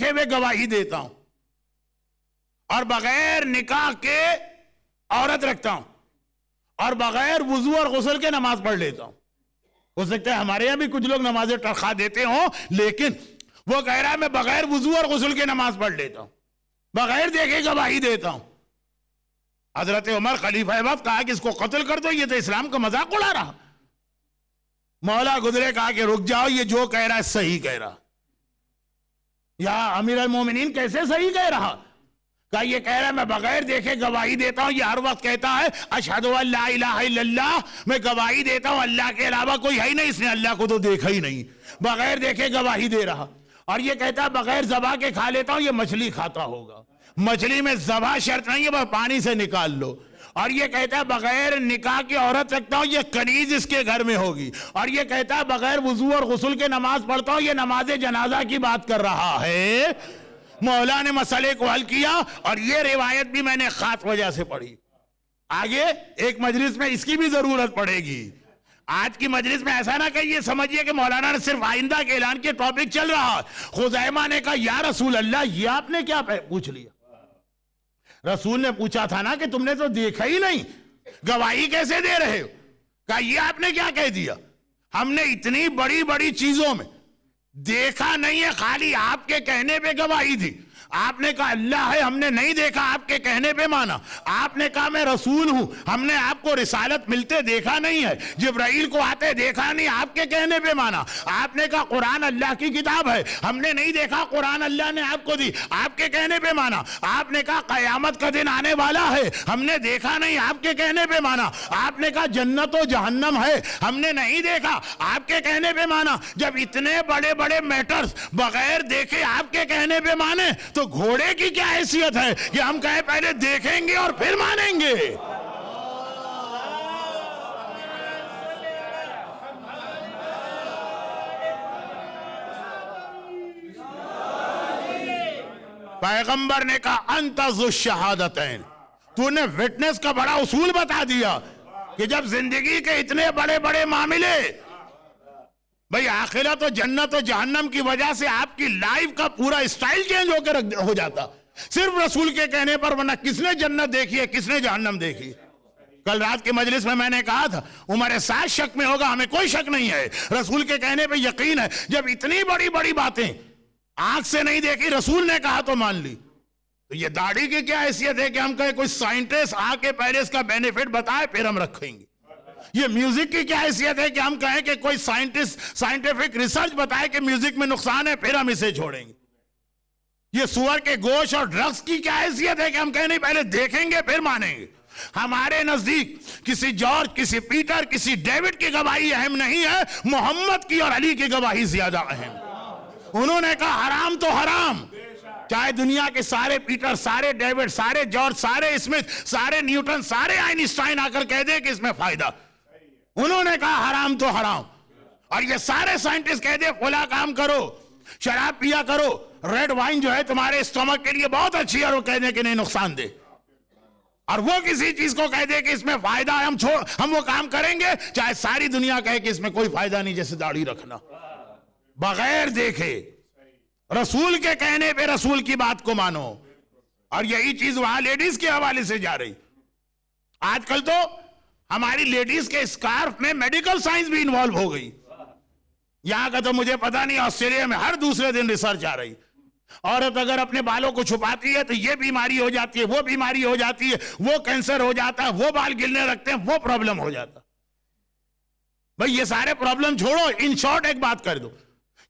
دیکھے ہوئے گواہی دیتا ہوں اور بغیر نکاح کے عورت رکھتا ہوں اور بغیر وضو اور غسل کے نماز پڑھ لیتا ہوں. ہو سکتا ہے ہمارے یہاں بھی کچھ لوگ نمازیں ٹرخا دیتے ہوں، لیکن وہ کہہ رہا ہے میں بغیر وضو اور غسل کے نماز پڑھ لیتا ہوں، بغیر دیکھے گواہی دیتا ہوں. حضرت عمر خلیفہ وقت کہا کہ اس کو قتل کر دو، یہ تو اسلام کا مذاق اڑا رہا. مولا گزرے کہا کہ رک جاؤ، یہ جو کہہ رہا ہے صحیح کہہ رہا. یا امیر المومنین کیسے صحیح کہہ رہا؟ کہا یہ کہہ رہا ہے میں بغیر دیکھے گواہی دیتا ہوں. یہ ہر وقت کہتا ہے اشہد ان لا الہ الا اللہ، میں گواہی دیتا ہوں اللہ کے علاوہ کوئی ہے ہی نہیں. اس نے اللہ کو تو دیکھا ہی نہیں، بغیر دیکھے گواہی دے رہا. اور یہ کہتا ہے بغیر ذبح کے کھا لیتا ہوں. یہ مچھلی کھاتا ہوگا، مچھلی میں ذبح شرط نہیں ہے، بس پانی سے نکال لو. اور یہ کہتا ہے بغیر نکاح کی عورت رکھتا ہوں، یہ کنیز اس کے گھر میں ہوگی. اور یہ کہتا ہے بغیر وضو اور غسل کے نماز پڑھتا ہوں، یہ نماز جنازہ کی بات کر رہا ہے. مولا نے مسئلے کو حل کیا، اور یہ روایت بھی میں نے خاص وجہ سے پڑھی. آگے ایک مجلس میں اس کی بھی ضرورت پڑے گی. آج کی مجلس میں ایسا نہ کہ یہ سمجھیے کہ مولانا نے صرف آئندہ کے اعلان کے ٹاپک چل رہا. خزیمہ نے کہا یا رسول اللہ، یہ آپ نے کیا پوچھ لیا؟ رسول نے پوچھا تھا نا کہ تم نے تو دیکھا ہی نہیں، گواہی کیسے دے رہے ہو؟ کہا یہ آپ نے کیا کہہ دیا؟ ہم نے اتنی بڑی بڑی چیزوں میں دیکھا نہیں ہے، خالی آپ کے کہنے پہ گواہی دی. آپ نے کہا اللہ ہے، ہم نے نہیں دیکھا، آپ کے کہنے پہ مانا. آپ نے کہا میں رسول ہوں، ہم نے آپ کو رسالت ملتے دیکھا نہیں ہے، جبرائیل کو آتے دیکھا نہیں، آپ کے کہنے پہ مانا. آپ نے کہا قرآن اللہ کی کتاب ہے، ہم نے نہیں دیکھا، قرآن اللہ نے آپ کو دی، آپ کے کہنے پہ مانا. آپ نے کہا قیامت کا دن آنے والا ہے، ہم نے دیکھا نہیں، آپ کے کہنے پہ مانا. آپ نے کہا جنت و جہنم ہے، ہم نے نہیں دیکھا، آپ کے کہنے پہ مانا. جب اتنے بڑے بڑے میٹرز بغیر دیکھے آپ کے کہنے پہ مانے تو گھوڑے کی کیا حیثیت ہے کہ ہم کہیں پہلے دیکھیں گے اور پھر مانیں گے؟ پیغمبر نے کہا انت ذو الشہادتین، تو نے وٹنس کا بڑا اصول بتا دیا کہ جب زندگی کے اتنے بڑے بڑے معاملے، بھئی آخرت و جنت و جہنم کی وجہ سے آپ کی لائف کا پورا اسٹائل چینج ہو کے ہو جاتا صرف رسول کے کہنے پر. ورنہ کس نے جنت دیکھی ہے، کس نے جہنم دیکھی؟ کل رات کی مجلس میں نے کہا تھا عمر ساتھ شک میں ہوگا، ہمیں کوئی شک نہیں ہے، رسول کے کہنے پہ یقین ہے. جب اتنی بڑی بڑی باتیں آنکھ سے نہیں دیکھی، رسول نے کہا تو مان لی. تو یہ داڑھی کی کیا حیثیت ہے کہ ہم کہیں کوئی سائنٹسٹ آ کے پہلے اس کا بینیفٹ بتائے پھر ہم رکھیں گے؟ یہ میوزک کی کیا حیثیت ہے کہ ہم کہیں کہ کوئی سائنٹسٹ سائنٹیفک ریسرچ بتائے کہ میوزک میں نقصان ہے پھر ہم اسے چھوڑیں گے؟ یہ سور کے گوشت اور ڈرگس کی کیا حیثیت ہے کہ ہم کہیں نہیں پہلے دیکھیں گے پھر مانیں گے؟ ہمارے نزدیک کسی جارج، کسی پیٹر، کسی ڈیوڈ کی گواہی اہم نہیں ہے، محمد کی اور علی کی گواہی زیادہ اہم. انہوں نے کہا حرام تو حرام، چاہے دنیا کے سارے پیٹر، سارے ڈیوڈ، سارے جارج، سارے اسمتھ، سارے نیوٹن، سارے آئنسٹائن آ کر کہہ دے کہ اس میں فائدہ. انہوں نے کہا حرام تو حرام. اور یہ سارے سائنٹسٹ کہہ دے فلاں کام کرو، شراب پیا کرو، ریڈ وائن جو ہے تمہارے اسٹمک کے لیے بہت اچھی ہے، اور وہ کہہ دے کہ نہیں نقصان دے. اور وہ کسی چیز کو کہہ دے کہ اس میں فائدہ ہے، ہم وہ کام کریں گے چاہے ساری دنیا کہے کہ اس میں کوئی فائدہ نہیں. جیسے داڑھی رکھنا بغیر دیکھے، رسول کے کہنے پہ رسول کی بات کو مانو. اور یہی چیز وہاں لیڈیز کے حوالے سے جا رہی. آج کل تو ہماری لیڈیز کے اسکارف میں میڈیکل سائنس بھی انوالو ہو گئی. یہاں کا تو مجھے پتا نہیں، آسٹریلیا میں ہر دوسرے دن ریسرچ آ رہی. عورت اگر اپنے بالوں کو چھپاتی ہے تو یہ بیماری ہو جاتی ہے، وہ بیماری ہو جاتی ہے، وہ کینسر ہو جاتا ہے، وہ بال گرنے لگتے ہیں، وہ پرابلم ہو جاتا. بھئی یہ سارے پرابلم چھوڑو، ان شارٹ ایک بات کر دو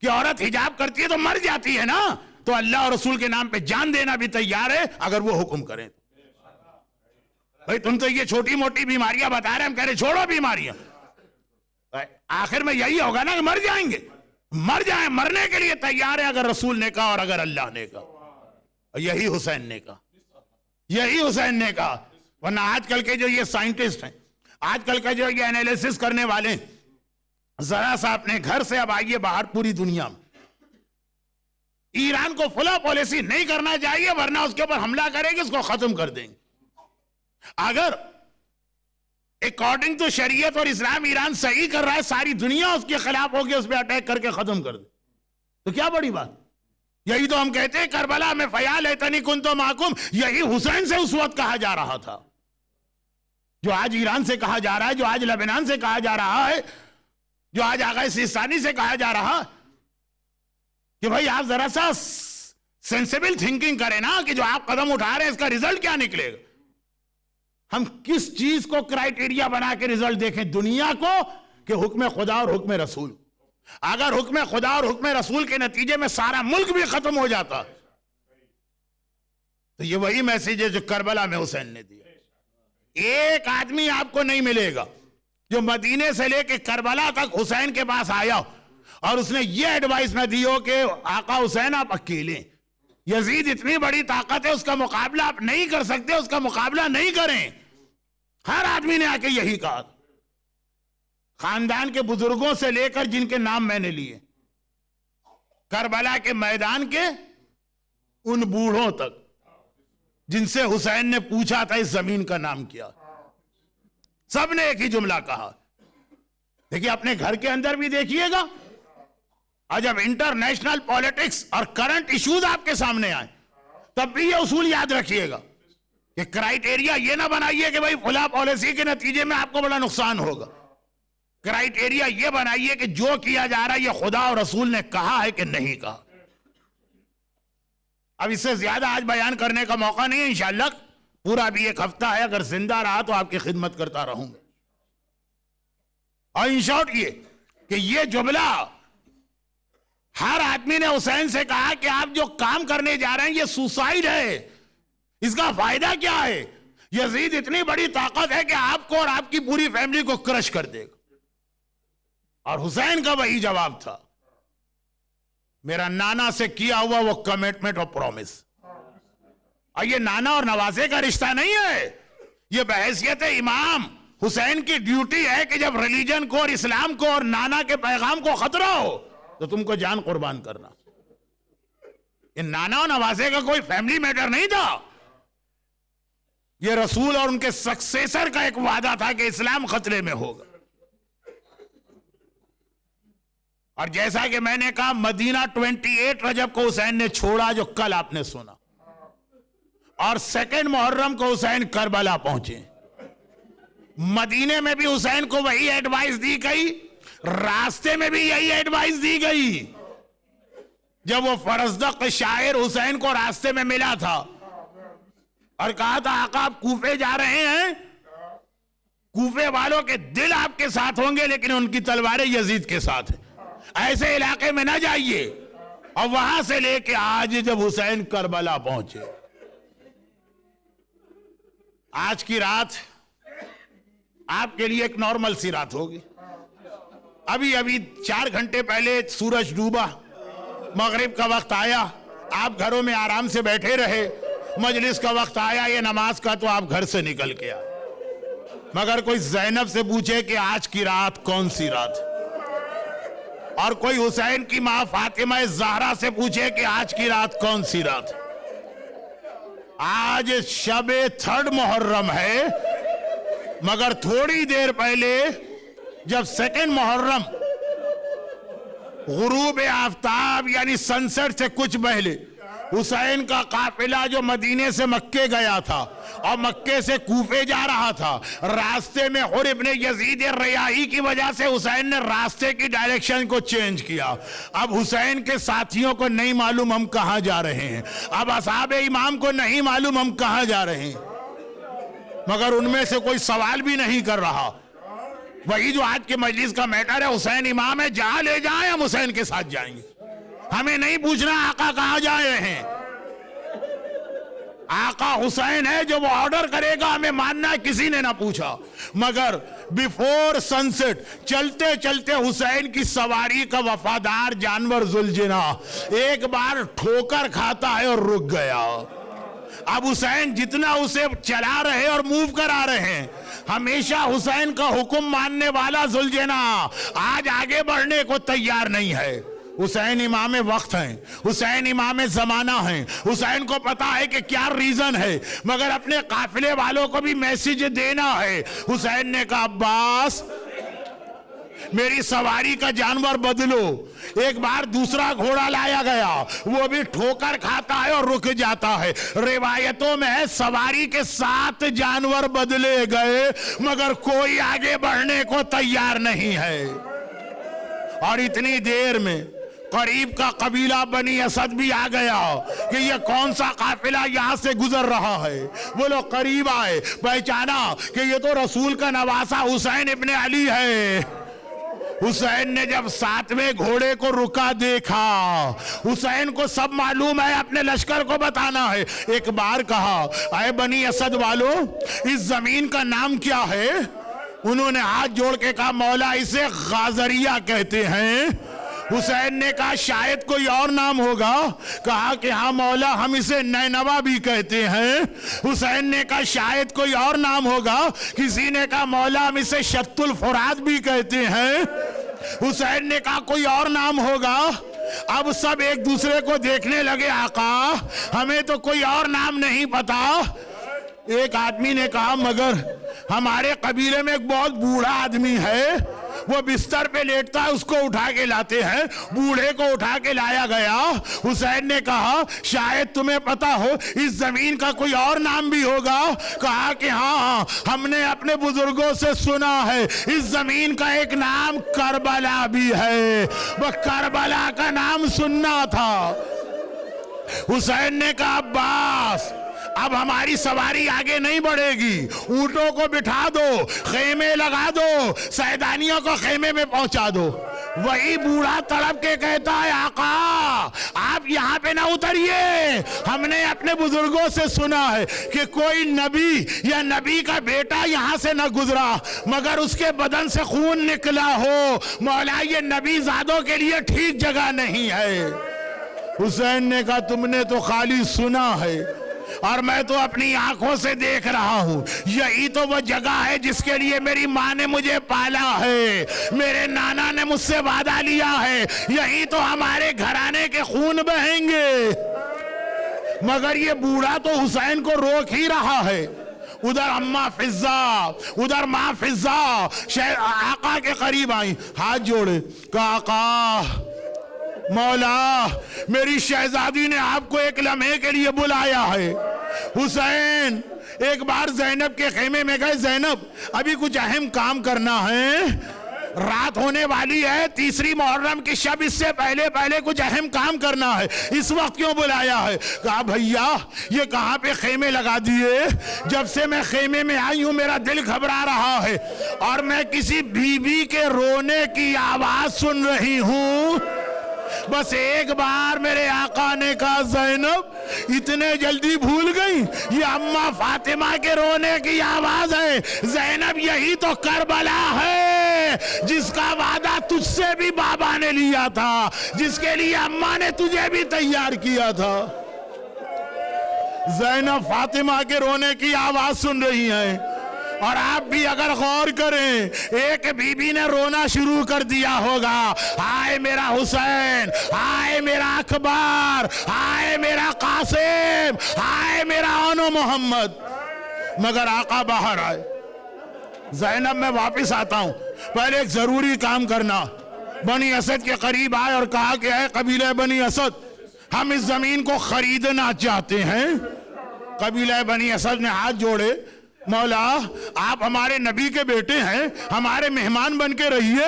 کہ عورت حجاب کرتی ہے تو مر جاتی ہے نا، تو اللہ اور رسول کے نام پہ جان دینا بھی تیار ہے اگر وہ حکم کریں. بھئی تم تو یہ چھوٹی موٹی بیماریاں بتا رہے ہیں، ہم کہہ رہے چھوڑو بیماریاں. آخر میں یہی ہوگا نا کہ مر جائیں گے، مر جائیں، مرنے کے لیے تیار ہے اگر رسول نے کہا اور اگر اللہ نے کہا. یہی حسین نے کہا، یہی حسین نے کہا. ورنہ آج کل کے جو یہ سائنٹسٹ ہیں، آج کل کے جو یہ انالیسس کرنے والے ہیں، ذرا سا اپنے گھر سے اب آئیے باہر پوری دنیا میں. ایران کو فلاں پالیسی نہیں کرنا چاہیے ورنہ اس کے اوپر حملہ کریں گے، اس کو ختم کر دیں گے. اگر اکارڈنگ ٹو شریعت اور اسلام ایران صحیح کر رہا ہے، ساری دنیا اس کے خلاف ہوگی، اس پہ اٹیک کر کے ختم کر دے تو کیا بڑی بات. یہی تو ہم کہتے ہیں کربلا میں فیا لیتنی کنت معکم، یہی حسین سے اس وقت کہا جا رہا تھا، جو آج ایران سے کہا جا رہا ہے، جو آج لبنان سے کہا جا رہا ہے، جو آج آغا سیستانی سے کہا جا رہا کہ بھائی آپ ذرا سا سینسیبل تھنکنگ کریں نا، کہ جو آپ قدم اٹھا رہے ہیں اس کا رزلٹ کیا نکلے گا۔ ہم کس چیز کو کرائیٹیریا بنا کے رزلٹ دیکھیں؟ دنیا کو کہ حکم خدا اور حکم رسول۔ اگر حکم خدا اور حکم رسول کے نتیجے میں سارا ملک بھی ختم ہو جاتا تو یہ وہی میسیج ہے جو کربلا میں حسین نے دیا۔ ایک آدمی آپ کو نہیں ملے گا جو مدینے سے لے کے کربلا تک حسین کے پاس آیا اور اس نے یہ ایڈوائس نہ دی ہو کہ آقا حسین آپ اکیلے، یزید اتنی بڑی طاقت ہے، اس کا مقابلہ آپ نہیں کر سکتے، اس کا مقابلہ نہیں کریں۔ ہر آدمی نے آ کے یہی کہا، خاندان کے بزرگوں سے لے کر جن کے نام میں نے لیے، کربلا کے میدان کے ان بوڑھوں تک جن سے حسین نے پوچھا تھا اس زمین کا نام کیا، سب نے ایک ہی جملہ کہا۔ دیکھیے اپنے گھر کے اندر بھی دیکھیے گا، اور جب انٹرنیشنل پالیٹکس اور کرنٹ ایشوز آپ کے سامنے آئیں تب بھی یہ اصول یاد رکھیے گا کہ کرائیٹیریا یہ نہ بنائیے کہ بھائی فلاں پالیسی کے نتیجے میں آپ کو بڑا نقصان ہوگا۔ کرائیٹیریا یہ بنائیے کہ جو کیا جا رہا ہے یہ خدا اور رسول نے کہا ہے کہ نہیں کہا۔ اب اس سے زیادہ آج بیان کرنے کا موقع نہیں ہے، انشاءاللہ پورا بھی ایک ہفتہ ہے، اگر زندہ رہا تو آپ کی خدمت کرتا رہوں گا۔ اور ان شارٹ یہ کہ یہ جملہ ہر آدمی نے حسین سے کہا کہ آپ جو کام کرنے جا رہے ہیں یہ سوسائیڈ ہے، اس کا فائدہ کیا ہے؟ یزید اتنی بڑی طاقت ہے کہ آپ کو اور آپ کی پوری فیملی کو کرش کر دے گا۔ اور حسین کا وہی جواب تھا، میرا نانا سے کیا ہوا وہ کمٹمنٹ اور پرومس۔ اور یہ نانا اور نوازے کا رشتہ نہیں ہے، یہ بحیثیت امام حسین کی ڈیوٹی ہے کہ جب ریلیجن کو اور اسلام کو اور نانا کے پیغام کو خطرہ ہو تو تم کو جان قربان کرنا۔ یہ نانا اور نوازے کا کوئی فیملی میٹر نہیں تھا، یہ رسول اور ان کے سکسیسر کا ایک وعدہ تھا کہ اسلام خطرے میں ہوگا۔ اور جیسا کہ میں نے کہا مدینہ 28 رجب کو حسین نے چھوڑا جو کل آپ نے سنا، اور 2 محرم کو حسین کربلا پہنچے۔ مدینے میں بھی حسین کو وہی ایڈوائس دی گئی، راستے میں بھی یہی ایڈوائس دی گئی۔ جب وہ فرزدق شاعر حسین کو راستے میں ملا تھا اور کہا تھا آقا آپ کوفے جا رہے ہیں، کوفے والوں کے دل آپ کے ساتھ ہوں گے لیکن ان کی تلواریں یزید کے ساتھ ہیں، ایسے علاقے میں نہ جائیے۔ اور وہاں سے لے کے آج جب حسین کربلا پہنچے، آج کی رات آپ کے لیے ایک نارمل سی رات ہوگی۔ ابھی 4 گھنٹے پہلے سورج ڈوبا، مغرب کا وقت آیا، آپ گھروں میں آرام سے بیٹھے رہے، مجلس کا وقت آیا یہ نماز کا تو آپ گھر سے نکل کے آئے۔ مگر کوئی زینب سے پوچھے کہ آج کی رات کون سی رات، اور کوئی حسین کی ماں فاطمہ زہرا سے پوچھے کہ آج کی رات کون سی رات، آج شب 3 محرم ہے، مگر تھوڑی دیر پہلے جب 2 محرم غروب آفتاب یعنی سنسٹ سے کچھ پہلے حسین کا قافلہ جو مدینے سے مکے گیا تھا اور مکے سے کوفے جا رہا تھا، راستے میں حر ابن یزید ریاحی کی وجہ سے حسین نے راستے کی ڈائریکشن کو چینج کیا۔ اب حسین کے ساتھیوں کو نہیں معلوم ہم کہاں جا رہے ہیں، اب اصحاب امام کو نہیں معلوم ہم کہاں جا رہے ہیں، مگر ان میں سے کوئی سوال بھی نہیں کر رہا۔ وہی جو آج کے مجلس کا میٹر ہے، حسین امام ہے، جہاں لے جائیں ہم حسین کے ساتھ جائیں گے، ہمیں نہیں پوچھنا آقا کہاں جا رہے ہیں۔ آقا حسین ہے، جو وہ آرڈر کرے گا ہمیں ماننا ہے، کسی نے نہ پوچھا۔ مگر بیفور سنسٹ چلتے چلتے حسین کی سواری کا وفادار جانور ذوالجنا ایک بار ٹھوکر کھاتا ہے اور رک گیا۔ اب حسین جتنا اسے چلا رہے اور موو کرا رہے ہیں، ہمیشہ حسین کا حکم ماننے والا ذوالجنا آج آگے بڑھنے کو تیار نہیں ہے۔ حسین امام وقت ہیں، حسین امام زمانہ ہیں، حسین کو پتا ہے کہ کیا ریزن ہے، مگر اپنے قافلے والوں کو بھی میسیج دینا ہے۔ حسین نے کہا عباس میری سواری کا جانور بدلو. ایک بار دوسرا گھوڑا لایا گیا, وہ بھی ٹھوکر کھاتا ہے اور رک جاتا ہے. روایتوں میں ہے سواری کے 7 جانور بدلے گئے مگر کوئی آگے بڑھنے کو تیار نہیں ہے. اور اتنی دیر میں قریب کا قبیلہ بنی اسد بھی آ گیا کہ یہ کون سا قافلہ یہاں سے گزر رہا ہے. وہ لوگ قریب آئے, پہچانا کہ یہ تو رسول کا نواسا حسین ابن علی ہے. حسین نے جب 7ویں گھوڑے کو رکا دیکھا, حسین کو سب معلوم ہے, اپنے لشکر کو بتانا ہے. ایک بار کہا, اے بنی اسد والو, اس زمین کا نام کیا ہے؟ انہوں نے ہاتھ جوڑ کے کہا, مولا اسے غازریہ کہتے ہیں. حسین نے کہا شاید کوئی اور نام ہوگا. کہا کہ ہاں مولا ہم اسے نینوا بھی کہتے ہیں. حسین نے کہا شاید کوئی اور نام ہوگا. کسی نے کہا مولا ہم اسے شط الفرات بھی کہتے ہیں. حسین نے کہا کوئی اور نام ہوگا. اب سب ایک دوسرے کو دیکھنے لگے, آقا ہمیں تو کوئی اور نام نہیں پتا. ایک آدمی نے کہا مگر ہمارے قبیلے میں ایک بہت بوڑھا آدمی ہے, وہ بستر پہ لیٹتا ہے, اس کو اٹھا کے لاتے ہیں. بوڑھے کو اٹھا کے لایا گیا. حسین نے کہا شاید تمہیں پتا ہو اس زمین کا کوئی اور نام بھی ہوگا. کہا کہ ہاں ہم نے اپنے بزرگوں سے سنا ہے اس زمین کا ایک نام کربلا بھی ہے. وہ کربلا کا نام سننا تھا. حسین نے کہا عباس اب ہماری سواری آگے نہیں بڑھے گی, اونٹوں کو بٹھا دو, خیمے لگا دو, سیدانیوں کو خیمے میں پہنچا دو. وہی بوڑھا تڑپ کے کہتا ہے آقا آپ یہاں پہ نہ اتریے, ہم نے اپنے بزرگوں سے سنا ہے کہ کوئی نبی یا نبی کا بیٹا یہاں سے نہ گزرا مگر اس کے بدن سے خون نکلا ہو. مولا یہ نبی زادوں کے لیے ٹھیک جگہ نہیں ہے. حسین نے کہا تم نے تو خالی سنا ہے اور میں تو اپنی آنکھوں سے دیکھ رہا ہوں. یہی تو وہ جگہ ہے جس کے لیے میری ماں نے مجھے پالا ہے, میرے نانا نے مجھ سے وعدہ لیا ہے, یہی تو ہمارے گھرانے کے خون بہیں گے. مگر یہ بوڑھا تو حسین کو روک ہی رہا ہے. ادھر اماں فضا, ادھر ماں فضا آقا کے قریب آئیں, ہاتھ جوڑے, کہا آقا مولا میری شہزادی نے آپ کو ایک لمحے کے لیے بلایا ہے. حسین ایک بار زینب کے خیمے میں گئے, زینب ابھی کچھ اہم کام کرنا ہے, رات ہونے والی ہے, 3 محرم کی شب, اس سے پہلے کچھ اہم کام کرنا ہے, اس وقت کیوں بلایا ہے؟ کہا بھیا یہ کہاں پہ خیمے لگا دیے, جب سے میں خیمے میں آئی ہوں میرا دل گھبرا رہا ہے اور میں کسی بی بی کے رونے کی آواز سن رہی ہوں. بس ایک بار میرے آقا نے کہا زینب اتنے جلدی بھول گئی, یہ اماں فاطمہ کے رونے کی آواز ہے. زینب یہی تو کربلا ہے جس کا وعدہ تجھ سے بھی بابا نے لیا تھا, جس کے لیے اماں نے تجھے بھی تیار کیا تھا. زینب فاطمہ کے رونے کی آواز سن رہی ہیں. اور آپ بھی اگر غور کریں, ایک بی بی نے رونا شروع کر دیا ہوگا, ہائے میرا حسین, ہائے میرا اکبر, ہائے میرا قاسم, ہائے میرا آنو محمد. مگر آقا باہر آئے. زینب میں واپس آتا ہوں, پہلے ایک ضروری کام کرنا. بنی اسد کے قریب آئے اور کہا کہ اے قبیلہ بنی اسد ہم اس زمین کو خریدنا چاہتے ہیں. قبیلہ بنی اسد نے ہاتھ جوڑے, مولا آپ ہمارے نبی کے بیٹے ہیں, ہمارے مہمان بن کے رہیے.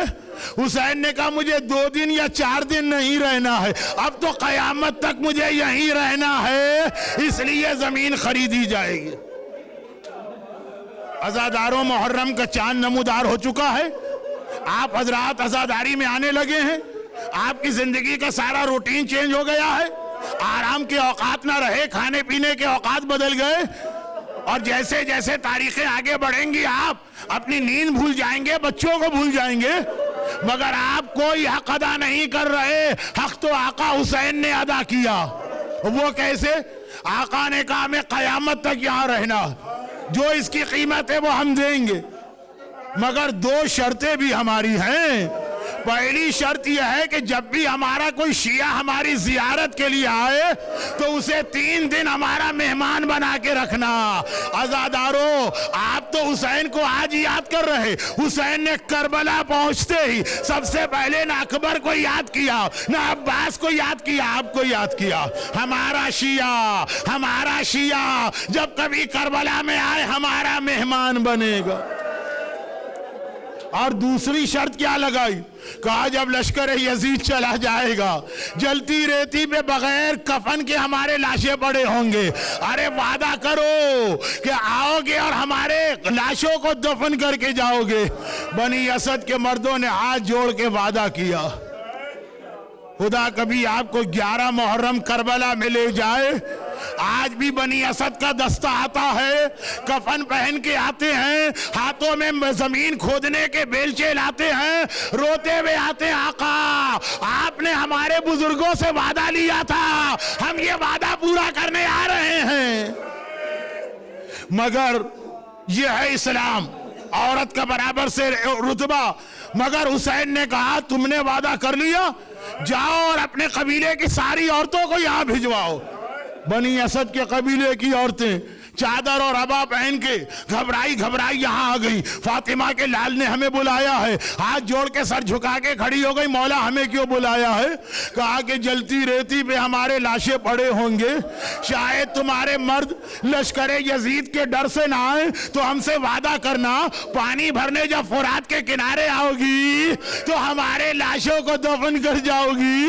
حسین نے کہا مجھے 2 دن یا 4 دن نہیں رہنا ہے, اب تو قیامت تک مجھے یہیں رہنا ہے, اس لیے زمین خریدی جائے گی. عزاداروں محرم کا چاند نمودار ہو چکا ہے, آپ حضرات عزاداری میں آنے لگے ہیں, آپ کی زندگی کا سارا روٹین چینج ہو گیا ہے, آرام کے اوقات نہ رہے, کھانے پینے کے اوقات بدل گئے, اور جیسے جیسے تاریخیں آگے بڑھیں گی آپ اپنی نیند بھول جائیں گے, بچوں کو بھول جائیں گے. مگر آپ کوئی حق ادا نہیں کر رہے, حق تو آقا حسین نے ادا کیا. وہ کیسے؟ آقا نے کہا میں قیامت تک یہاں رہنا, جو اس کی قیمت ہے وہ ہم دیں گے, مگر 2 شرطیں بھی ہماری ہیں. پہلی شرط یہ ہے کہ جب بھی ہمارا کوئی شیعہ ہماری زیارت کے لیے آئے تو اسے 3 دن ہمارا مہمان بنا کے رکھنا۔ عزادارو، آپ تو حسین کو آج یاد کر رہے، حسین نے کربلا پہنچتے ہی سب سے پہلے نہ اکبر کو یاد کیا، نہ عباس کو یاد کیا، آپ کو یاد کیا۔ ہمارا شیعہ جب کبھی کربلا میں آئے ہمارا مہمان بنے گا۔ اور دوسری شرط کیا لگائی؟ کہا جب لشکر یزید چلا جائے گا جلتی ریتی پہ بغیر کفن کے ہمارے لاشیں پڑے ہوں گے، ارے وعدہ کرو کہ آؤ گے اور ہمارے لاشوں کو دفن کر کے جاؤ گے۔ بنی اسد کے مردوں نے ہاتھ جوڑ کے وعدہ کیا۔ خدا کبھی آپ کو 11 محرم کربلا میں لے جائے۔ آج بھی بنی اسد کا دستہ آتا ہے، کفن پہن کے آتے ہیں، ہاتھوں میں زمین کھودنے کے بیلچے لاتے ہیں، روتے ہوئے آتے ہیں، آقا آپ نے ہمارے بزرگوں سے وعدہ لیا تھا، ہم یہ وعدہ پورا کرنے آ رہے ہیں۔ مگر یہ ہے اسلام، عورت کا برابر سے رتبہ۔ مگر حسین نے کہا تم نے وعدہ کر لیا، جاؤ اور اپنے قبیلے کی ساری عورتوں کو یہاں بھجواؤ۔ بنی اسد کے قبیلے کی عورتیں چادر اور عبا پہن کے گھبرائی یہاں آ گئی۔ فاطمہ کے لال نے ہمیں بلایا ہے، ہاتھ جوڑ کے سر جھکا کے کھڑی ہو گئی، مولا ہمیں کیوں بلایا ہے؟ کہا کہ جلتی ریتی پہ ہمارے لاشیں پڑے ہوں گے، شاید تمہارے مرد لشکر یزید کے ڈر سے نہ آئے، تو ہم سے وعدہ کرنا پانی بھرنے جب فرات کے کنارے آؤ گی تو ہمارے لاشوں کو دفن کر جاؤ گی۔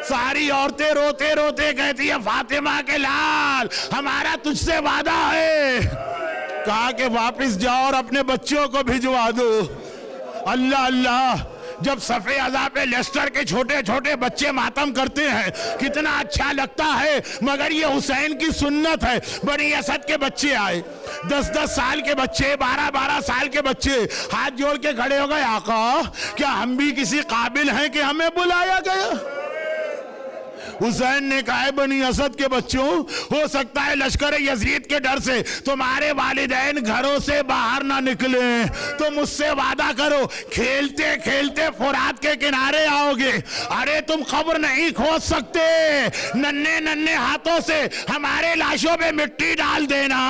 ساری عورتیں روتے روتے کہتی ہے فاطمہ کے لال ہمارا تجھ سے وعدہ ہے۔ کہا کہ واپس جاؤ اور اپنے بچوں کو بھجوا دو۔ اللہ اللہ، جب صفِ عزا پہ لیسٹر کے چھوٹے چھوٹے بچے ماتم کرتے ہیں کتنا اچھا لگتا ہے، مگر یہ حسین کی سنت ہے۔ بنی اسد کے بچے آئے، 10 سال کے بچے، 12 سال کے بچے، ہاتھ جوڑ کے کھڑے ہو گئے، آقا کیا ہم بھی کسی قابل ہیں کہ ہمیں بلایا گیا؟ حسین نے کہا بنی اسد کے بچوں، ہو سکتا ہے لشکر یزید کے ڈر سے تمہارے والدین گھروں سے باہر نہ نکلیں، تو مجھ سے وعدہ کرو کھیلتے کھیلتے فرات کے کنارے آؤ گے، ارے تم قبر نہیں کھود سکتے، ننھے ہاتھوں سے ہمارے لاشوں پہ مٹی ڈال دینا،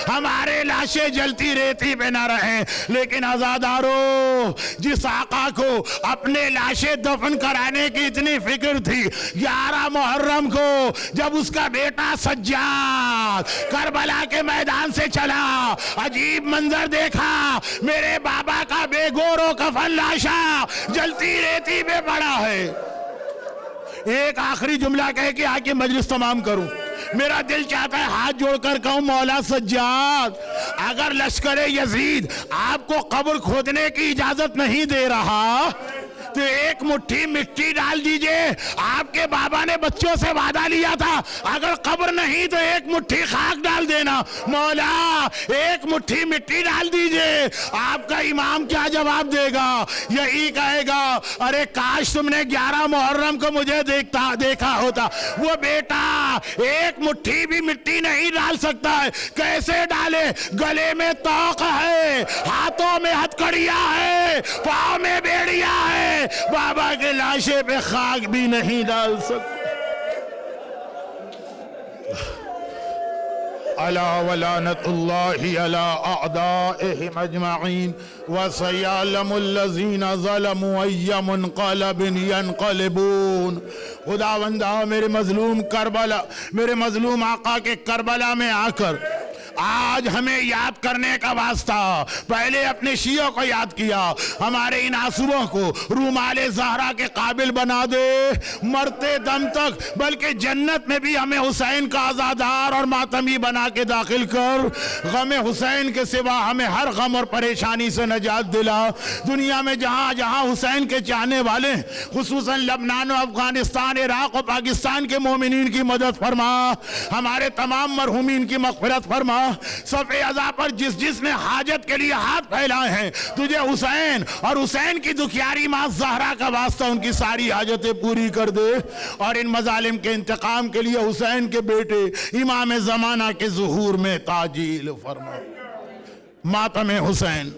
ہمارے لاشیں جلتی ریتی پہ نہ رہیں۔ لیکن عزادارو، جس آقا کو اپنے لاشیں دفن کرانے کی اتنی فکر تھی، 11 محرم کو جب اس کا بیٹا سجاد کربلا کے میدان سے چلا، عجیب منظر دیکھا، میرے بابا کا بے گور و کفن لاشا جلتی ریتی پہ پڑا ہے۔ ایک آخری جملہ کہہ کے آگے مجلس تمام کروں، میرا دل چاہتا ہے ہاتھ جوڑ کر کہوں مولا سجاد، اگر لشکر یزید آپ کو قبر کھودنے کی اجازت نہیں دے رہا تو ایک مٹھی مٹی ڈال دیجئے، آپ کے بابا نے بچوں سے وعدہ لیا تھا اگر قبر نہیں تو ایک مٹھی خاک ڈال دینا، مولا ایک مٹھی مٹی ڈال دیجئے۔ آپ کا امام کیا جواب دے گا؟ یہی کہے گا ارے کاش تم نے 11 محرم کو مجھے دیکھا ہوتا، وہ بیٹا ایک مٹھی بھی مٹی نہیں ڈال سکتا ہے، کیسے ڈالے؟ گلے میں طوق ہے، ہاتھوں میں ہتھکڑیاں ہے، پاؤں میں بیڑیاں ہے، بابا کے لاشے پہ خاک بھی نہیں ڈال سکتے۔ الا ولعنت اللہ علی اعدائہم اجمعین وسیعلم الذین ظلموا ای منقلب ینقلبون۔ خداوندہ میرے مظلوم کربلا، میرے مظلوم آقا کے کربلا میں آ کر آج ہمیں یاد کرنے کا واسطہ، پہلے اپنے شیعوں کو یاد کیا، ہمارے ان آنسوؤں کو رومال زہرا کے قابل بنا دے مرتے دم تک، بلکہ جنت میں بھی ہمیں حسین کا عزادار اور ماتمی بنا کے داخل کر، غم حسین کے سوا ہمیں ہر غم اور پریشانی سے نجات دلا۔ دنیا میں جہاں جہاں حسین کے چاہنے والے، خصوصاً لبنان و افغانستان، عراق و پاکستان کے مومنین کی مدد فرما، ہمارے تمام مرحومین کی مغفرت فرما۔ صفِ عزا پر جس نے حاجت کے لیے ہاتھ پھیلائے ہیں، تجھے حسین اور حسین کی دکھیاری ماں زہرا کا واسطہ ان کی ساری حاجتیں پوری کر دے، اور ان مظالم کے انتقام کے لیے حسین کے بیٹے امام زمانہ کے ظہور میں تعجیل فرما۔ ماتم حسین۔